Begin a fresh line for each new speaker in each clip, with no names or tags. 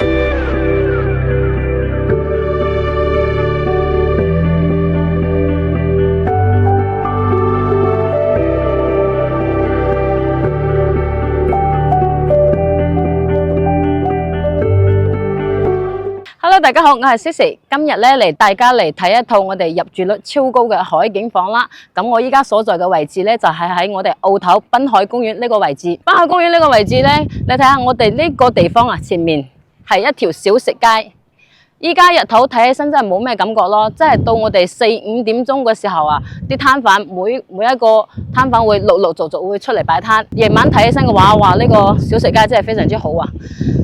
Hello， 大家好，我係 Sissy， 今日咧大家嚟睇一套我哋入住率超高嘅海景房啦。咁我依家所在嘅位置咧就係喺我哋澳頭濱海公園呢個位置。濱海公園呢個位置咧，你睇下我哋呢個地方啊，前面係一條小食街。依家日頭睇起身真係冇咩感覺咯，即係到我哋4、5點鐘嘅時候啊，啲攤販每一個攤販會陸續會出嚟擺攤。夜晚睇起身嘅話，哇！呢個小食街真係非常之好啊！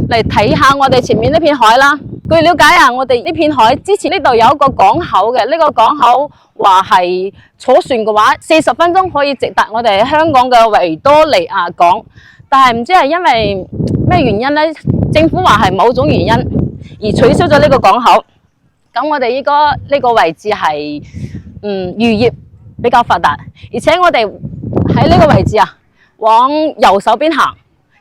嚟睇下我哋前面呢片海啦。據了解啊，我哋呢片海之前呢度有一個港口嘅，呢個港口話係坐船嘅話40分鐘可以直達我哋香港嘅維多利亞港，但係唔知係因為咩原因呢？政府話係某種原因而取消咗呢個港口。咁我哋依家呢個位置係漁業比較發達，而且我哋喺呢個位置啊，往右手邊行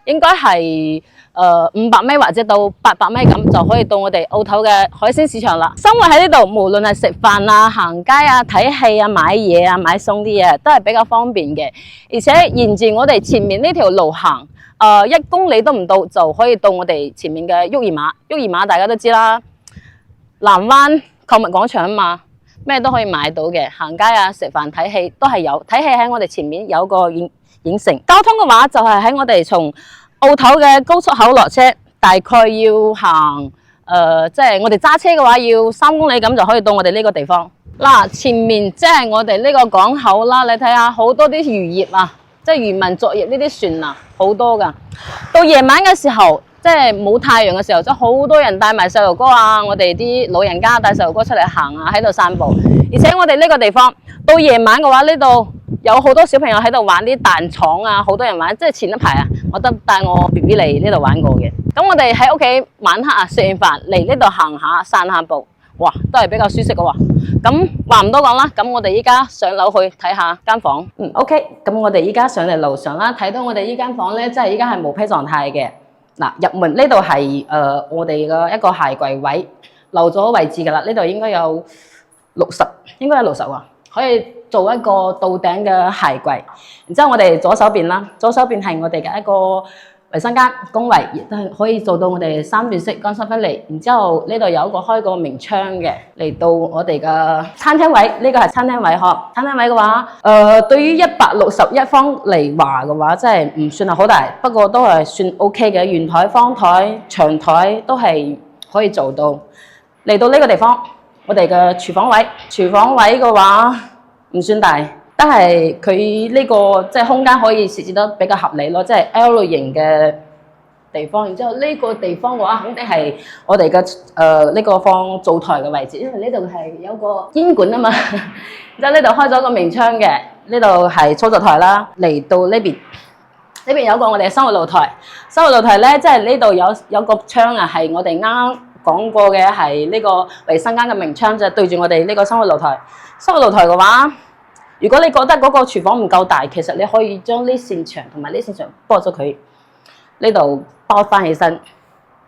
應該係500米或者到800米咁就可以到我哋澳頭嘅海鮮市場啦。生活喺呢度，無論係食飯啊、行街啊、睇戲啊、買嘢啊、買餸啲嘢，都係比較方便嘅。而且沿住我哋前面呢條路行，1公里都唔到就可以到我哋前面嘅沃爾瑪。沃爾瑪大家都知啦，南灣購物廣場啊嘛，咩都可以買到嘅。行街啊、食飯、睇戲都係有。睇戲喺我哋前面有個影城。交通嘅話就係喺我哋從澳頭嘅高速口落車，大概要行即係我哋揸車嘅話要3公里咁就可以到我哋呢個地方。嗱，前面即係我哋呢個港口啦，你睇下好多啲漁業啊，即係漁民作業呢啲船啊，好多噶。到夜晚嘅時候，即係冇太陽嘅時候，即係好多人帶埋細路哥啊，我哋啲老人家帶細路哥出嚟行啊，喺度散步。而且我哋呢個地方到夜晚嘅話，呢度有好多小朋友喺度玩啲彈床啊，好多人玩。即係前一排啊，我都帶我 BB 嚟呢度玩過嘅。咁我哋喺屋企晚黑啊，食完飯嚟呢度行下散下步，哇，都係比較舒適嘅喎。咁話唔多講啦，咁我哋依家上樓去睇下間房。OK， 咁我哋依家上嚟樓上啦，睇到我哋呢間房咧，即係依家係毛坯狀態嘅。嗱，入門呢度係我哋嘅一個鞋櫃位，留咗位置㗎啦。呢度應該有60，應該有60喎，可以做一個到頂嘅鞋櫃。然之後我哋左手邊啦，左手邊係我哋嘅一個衛生間工位，亦都係可以做到我哋3段式乾濕分離。然之後呢度有一個開個明窗嘅，嚟到我哋嘅餐廳位，呢個係餐廳位呵。餐廳位嘅話，對於161方嚟話嘅話，真係唔算係好大，不過都係算 OK 嘅。圓台、方台、長台都係可以做到。嚟到呢個地方，我哋嘅廚房位，廚房位嘅話唔算大。但係佢呢個即係空間可以設置得比較合理咯，即係 L 類型嘅地方。然之後呢個地方嘅話，肯定係我哋嘅呢個放灶台嘅位置，因為呢度係有個煙管啊嘛。然之後呢度開咗個明窗嘅，呢度係操作台啦。嚟到呢邊有個我哋嘅生活露台。生活露台咧，即係呢度有個窗啊，係我哋啱啱講過嘅，係呢個衛生間嘅明窗，就係對住我哋呢個生活露台。生活露台嘅話，如果你覺得嗰個廚房唔夠大，其實你可以將呢扇牆同埋呢扇牆剝咗佢，呢度包翻起身，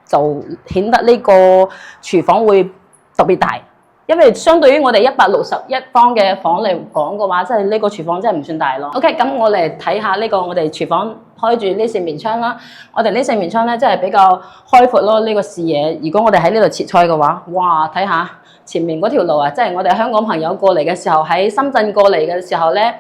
就顯得呢個廚房會特別大。因為相對於我哋161方嘅房嚟講嘅話，即係呢個廚房真係唔算大咯。OK， 咁我嚟睇下呢個我哋廚房開住呢扇面窗啦。我哋呢扇面窗咧，真係比較開闊咯，呢個視野。如果我哋喺呢度切菜嘅話，哇，睇下前面嗰條路啊，即係我哋香港朋友過嚟嘅時候，喺深圳過嚟嘅時候咧，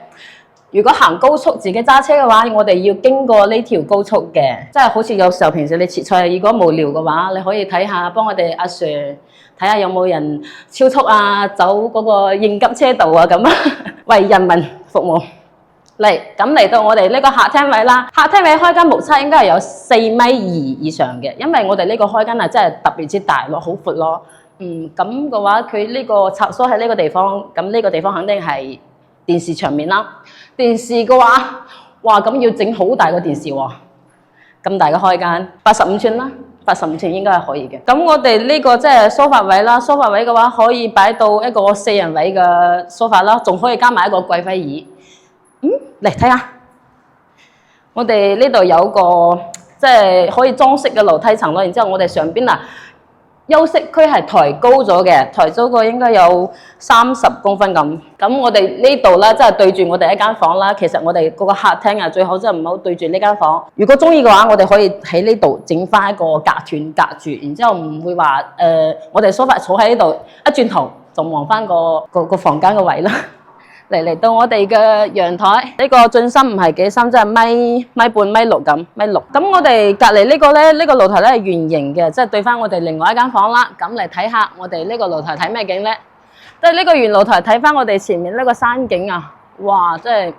如果行高速自己揸車嘅話，我哋要經過呢條高速嘅。即係好似有時候平時你切菜，如果無聊嘅話，你可以睇下幫我哋阿 Sir 睇下有冇人超速啊，走嗰個應急車道啊咁啊，為人民服務。嚟到我哋呢個客廳位啦，客廳位開間目測應該係有4.2米以上嘅，因為我哋呢個開間係真係特別之大咯，好闊咯。咁嘅話，佢呢個插蘇喺呢個地方，咁呢個地方肯定係電視場面啦。電視嘅話，哇，咁要整好大個電視喎，咁大嘅開間，85寸啦。85寸應該係可以嘅。咁我哋呢個即係梳化位啦，梳化位嘅話可以擺到一個4人位嘅梳化啦，仲可以加埋一個貴妃椅。嚟睇下，我哋呢度有個即係可以裝飾嘅樓梯層咯。然之後我哋上邊啊休息區係抬高咗嘅，抬高過應該有30公分咁。咁我哋呢度咧，即係對住我哋一間房啦。其實我哋嗰個客廳啊，最好真係唔好對住呢間房。如果中意嘅話，我哋可以喺呢度整翻一個隔斷隔住，然之後唔會話我哋梳化坐喺呢度，一轉頭就望翻個房間嘅位啦。嚟到我哋嘅陽台，呢個進深唔係幾深，即係米半米六咁，米六。咁我哋隔離呢個咧，呢個露台咧係圓形嘅，即係對翻我哋另外一間房啦。咁嚟睇下我哋呢個露台睇咩景咧？即係呢個圓露台睇翻我哋前面呢個山景啊！哇，真係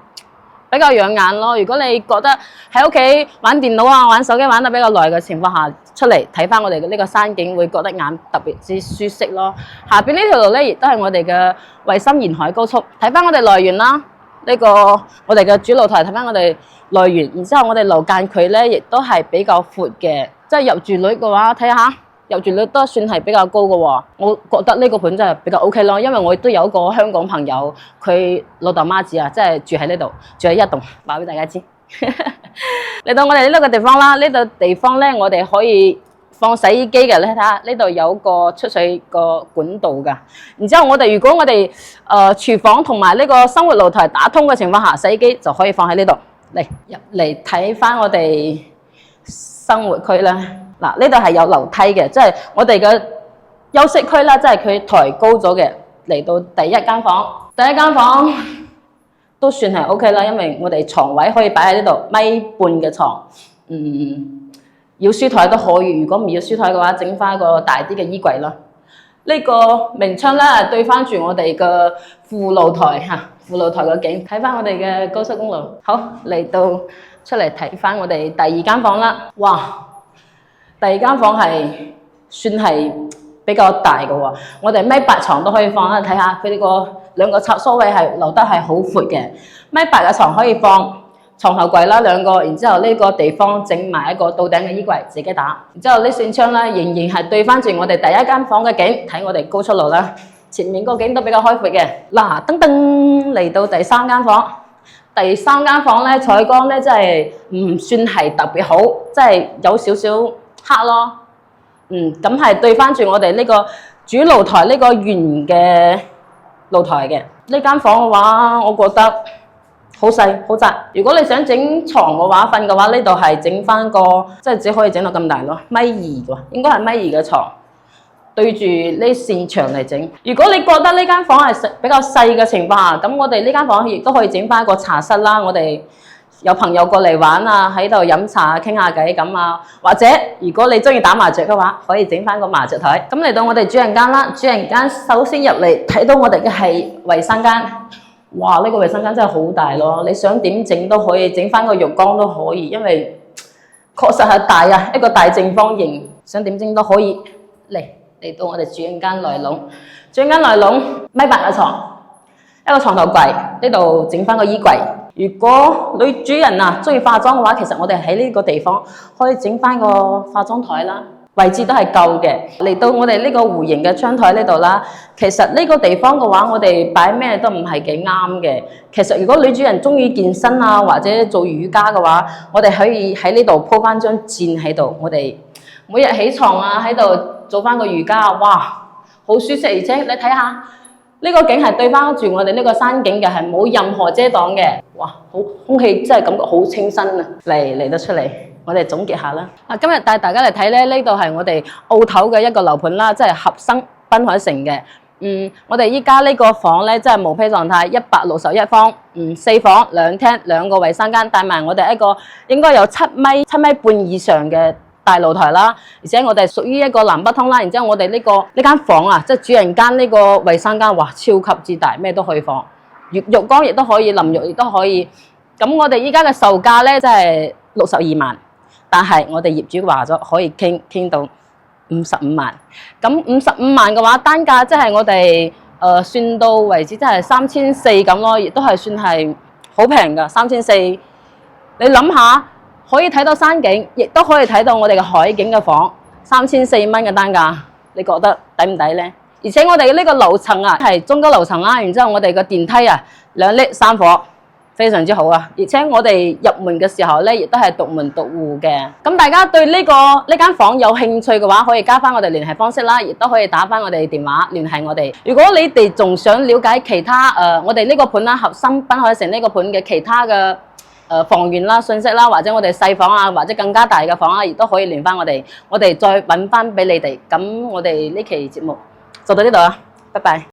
比較養眼咯。如果你覺得喺屋企玩電腦啊、玩手機玩得比較耐嘅情況下，出嚟睇翻我哋嘅呢個山景，會覺得眼特別之舒適咯。下邊呢條路咧，亦都係我哋嘅惠深沿海高速。睇翻我哋來源啦，呢個我哋嘅主露台睇翻我哋來源，然之後我哋樓間距咧，亦都係比較闊嘅，即係入住率嘅話，睇下入住率都算係比較高嘅喎。我覺得呢個盤真係比較 OK 咯，因為我亦都有一個香港朋友，佢老豆媽子啊，即係住喺呢度，住喺一棟，話俾大家知。嚟到我哋呢個地方啦，呢度地方咧，我哋可以放洗衣機嘅。你睇下呢度有個出水個管道噶。然之後如果我哋廚房同埋呢個生活露台打通嘅情況下，洗衣機就可以放喺呢度。嚟入嚟睇翻我哋生活區啦。嗱，呢度係有樓梯嘅，即係我哋嘅休息區啦，即係佢抬高咗嘅。嚟到第一間房。都算係 OK 啦，因為我哋床位可以擺喺呢度，米半嘅床，要書台都可以。如果唔要書台嘅話，整翻一個大啲嘅衣櫃咯。呢個明窗咧，對翻住我哋嘅副露台嚇，副露台嘅景，睇翻我哋嘅高速公路。好，嚟到出嚟睇翻我哋第二間房啦。哇，第二間房係算係比較大嘅喎，我哋米8床都可以放啦。睇下佢呢個兩個插蘇位係留得係好闊嘅，米8嘅床可以放床頭櫃啦兩個，然之後呢個地方整埋一個到頂嘅衣櫃自己打，然之後呢扇窗咧仍然係對翻住我哋第一間房嘅景，睇我哋高速路啦，前面個景都比較開闊嘅。嗱，噔噔嚟到第三間房，第三間房咧採光咧真係唔算係特別好，即係有少少黑咯。咁係對翻住我哋呢個主露台呢個圓嘅露台嘅。呢間房嘅話，我覺得好細好窄。如果你想整床嘅話，瞓嘅話，呢度係整翻個即係只可以整到咁大咯，米2喎，應該係米2嘅床，對住呢扇牆嚟整。如果你覺得呢間房係比較細嘅情況下，咁我哋呢間房亦都可以整翻一個茶室啦。我哋有朋友過嚟玩啊，喺度飲茶傾下偈咁啊，或者如果你中意打麻雀嘅話，可以整翻個麻雀台。咁嚟到我哋主人間啦，主人間首先入嚟睇到我哋嘅係衞生間。哇！呢個衞生間真係好大咯，你想點整都可以，整翻個浴缸都可以，因為確實係大啊，一個大正方形，想點整都可以。嚟到我哋主人間內籠，主人間內籠米8嘅床，一個床頭櫃，呢度整翻個衣櫃。如果女主人啊中意化妝嘅話，其實我哋喺呢個地方可以整翻個化妝台啦，位置都係夠嘅。嚟到我哋呢個弧形嘅窗台呢度啦，其實呢個地方嘅話，我哋擺咩都唔係幾啱嘅。其實如果女主人中意健身啊，或者做瑜伽嘅話，我哋可以喺呢度鋪翻張墊喺度，我哋每日起床啊喺度做翻個瑜伽，哇，好舒適。而且你睇下。呢個景係對翻住我哋呢個山景嘅，係冇任何遮擋嘅。哇，好空氣真係感覺好清新啊！嚟得出嚟，我哋總結下啦。今日帶大家嚟睇咧，呢度係我哋澳頭嘅一個樓盤啦，即係合生濱海城嘅。我哋依家呢個房咧，即係毛坯狀態，161方，4房2廳2個衞生間，帶埋我哋一個應該有7米半以上嘅大露台啦，而且我哋屬於一個南北通啦。然之後我哋呢間房啊，即係主人間呢個衞生間，哇，超級之大，咩都可以放，浴缸亦都可以，淋浴亦都可以。咁我哋依家嘅售價咧，即係62萬，但係我哋業主話咗可以傾到55萬。咁55萬嘅話，單價即係我哋算到為止，即係3400咁咯，亦都係算係好平㗎，3400。你諗下。可以睇到山景，亦都可以睇到我哋嘅海景嘅房，3400蚊嘅單價，你覺得抵唔抵呢？而且我哋呢個樓層啊係中高樓層啦，然之後我哋嘅電梯啊2 lift 3火，非常之好啊！而且我哋入門嘅時候咧，亦都係獨門獨戶嘅。咁大家對呢間房有興趣嘅話，可以加翻我哋聯繫方式啦，亦都可以打翻我哋電話聯繫我哋。如果你哋仲想了解其他我哋呢個盤啦，合心濱海城呢個盤嘅其他嘅房源啦、信息啦，或者我哋細房啊，或者更加大嘅房啊，亦都可以聯翻我哋，我哋再揾翻俾你哋。咁我哋呢期節目就到呢度啦，拜拜。